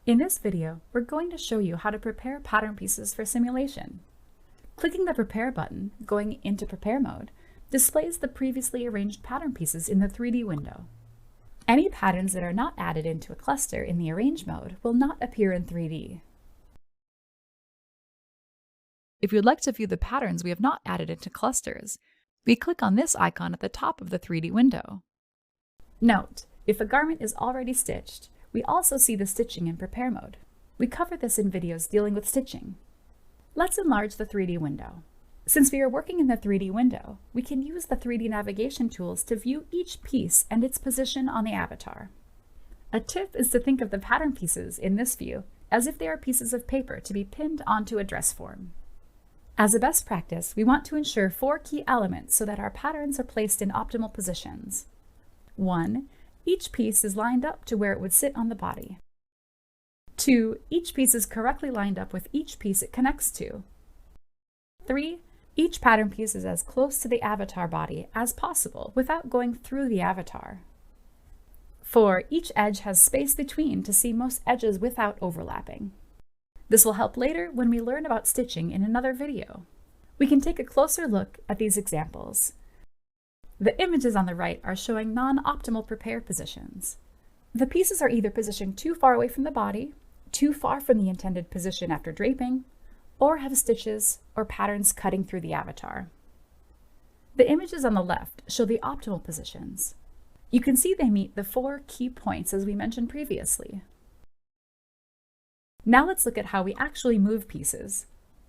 In this video, we're going to show you how to prepare pattern pieces for simulation. Clicking the Prepare button, going into Prepare mode, displays the previously arranged pattern pieces in the 3D window. Any patterns that are not added into a cluster in the Arrange mode will not appear in 3D. If you'd like to view the patterns we have not added into clusters, we click on this icon at the top of the 3D window. Note, if a garment is already stitched, we also see the stitching in Prepare mode. We cover this in videos dealing with stitching. Let's enlarge the 3D window. Since we are working in the 3D window, we can use the 3D navigation tools to view each piece and its position on the avatar. A tip is to think of the pattern pieces in this view as if they are pieces of paper to be pinned onto a dress form. As a best practice, we want to ensure 4 key elements so that our patterns are placed in optimal positions. 1. Each piece is lined up to where it would sit on the body. 2. Each piece is correctly lined up with each piece it connects to. 3. Each pattern piece is as close to the avatar body as possible without going through the avatar. 4. Each edge has space between to see most edges without overlapping. This will help later when we learn about stitching in another video. We can take a closer look at these examples. The images on the right are showing non-optimal prepare positions. The pieces are either positioned too far away from the body, too far from the intended position after draping, or have stitches or patterns cutting through the avatar. The images on the left show the optimal positions. You can see they meet the 4 key points as we mentioned previously. Now let's look at how we actually move pieces.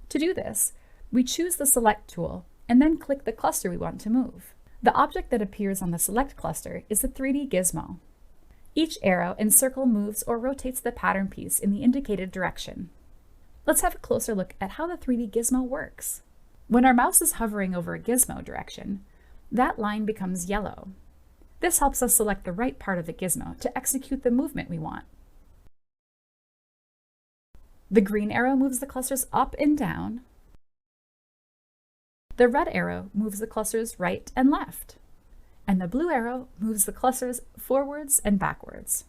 To do this, we choose the Select tool and then click the cluster we want to move. The object that appears on the Select cluster is the 3D gizmo. Each arrow and circle moves or rotates the pattern piece in the indicated direction. Let's have a closer look at how the 3D gizmo works. When our mouse is hovering over a gizmo direction, that line becomes yellow. This helps us select the right part of the gizmo to execute the movement we want. The green arrow moves the clusters up and down. The red arrow moves the clusters right and left, and the blue arrow moves the clusters forwards and backwards.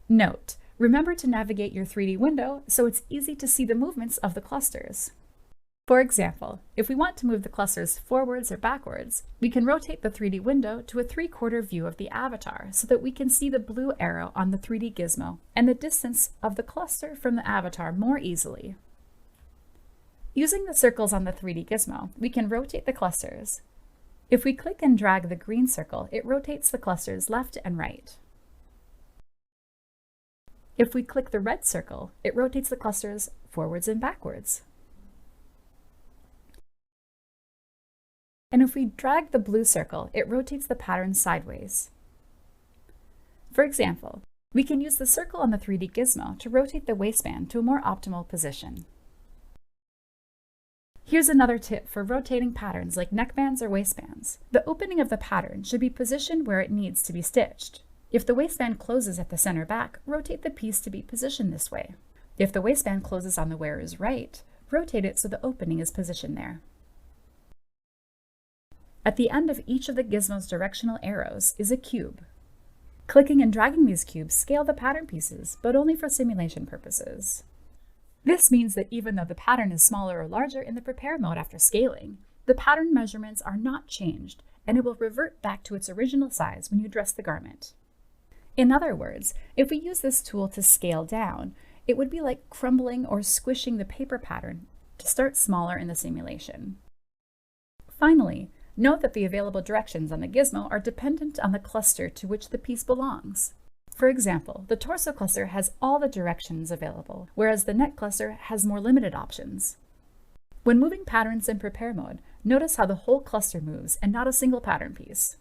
Note, remember to navigate your 3D window so it's easy to see the movements of the clusters. For example, if we want to move the clusters forwards or backwards, we can rotate the 3D window to a 3/4 view of the avatar so that we can see the blue arrow on the 3D gizmo and the distance of the cluster from the avatar more easily. Using the circles on the 3D gizmo, we can rotate the clusters. If we click and drag the green circle, it rotates the clusters left and right. If we click the red circle, it rotates the clusters forwards and backwards. And if we drag the blue circle, it rotates the pattern sideways. For example, we can use the circle on the 3D gizmo to rotate the waistband to a more optimal position. Here's another tip for rotating patterns like neckbands or waistbands. The opening of the pattern should be positioned where it needs to be stitched. If the waistband closes at the center back, rotate the piece to be positioned this way. If the waistband closes on the wearer's right, rotate it so the opening is positioned there. At the end of each of the gizmo's directional arrows is a cube. Clicking and dragging these cubes scale the pattern pieces, but only for simulation purposes. This means that even though the pattern is smaller or larger in the Prepare mode after scaling, the pattern measurements are not changed, and it will revert back to its original size when you dress the garment. In other words, if we use this tool to scale down, it would be like crumbling or squishing the paper pattern to start smaller in the simulation. Finally, note that the available directions on the gizmo are dependent on the cluster to which the piece belongs. For example, the torso cluster has all the directions available, whereas the neck cluster has more limited options. When moving patterns in Prepare mode, notice how the whole cluster moves and not a single pattern piece.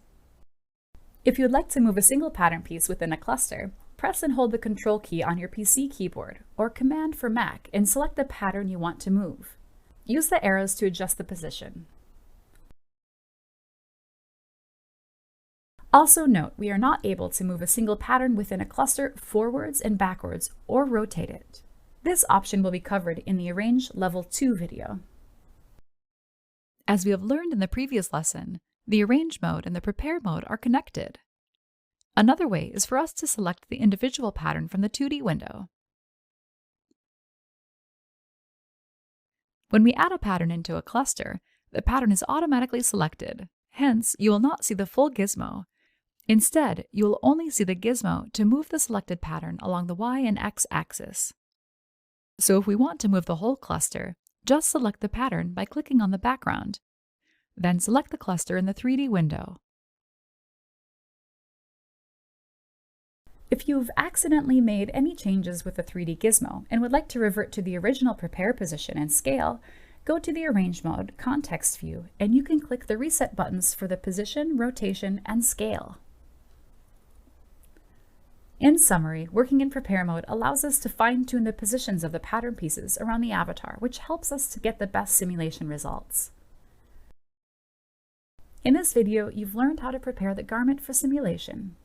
If you'd like to move a single pattern piece within a cluster, press and hold the Control key on your PC keyboard or Command for Mac and select the pattern you want to move. Use the arrows to adjust the position. Also note, we are not able to move a single pattern within a cluster forwards and backwards or rotate it. This option will be covered in the Arrange Level 2 video. As we have learned in the previous lesson, the Arrange mode and the Prepare mode are connected. Another way is for us to select the individual pattern from the 2D window. When we add a pattern into a cluster, the pattern is automatically selected. Hence, you will not see the full gizmo. Instead, you will only see the gizmo to move the selected pattern along the Y and X axis. So if we want to move the whole cluster, just select the pattern by clicking on the background. Then select the cluster in the 3D window. If you've accidentally made any changes with the 3D gizmo and would like to revert to the original prepare position and scale, go to the Arrange mode, Context View, and you can click the reset buttons for the position, rotation, and scale. In summary, working in prepare mode allows us to fine-tune the positions of the pattern pieces around the avatar, which helps us to get the best simulation results. In this video, you've learned how to prepare the garment for simulation.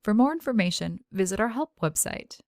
For more information, visit our help website.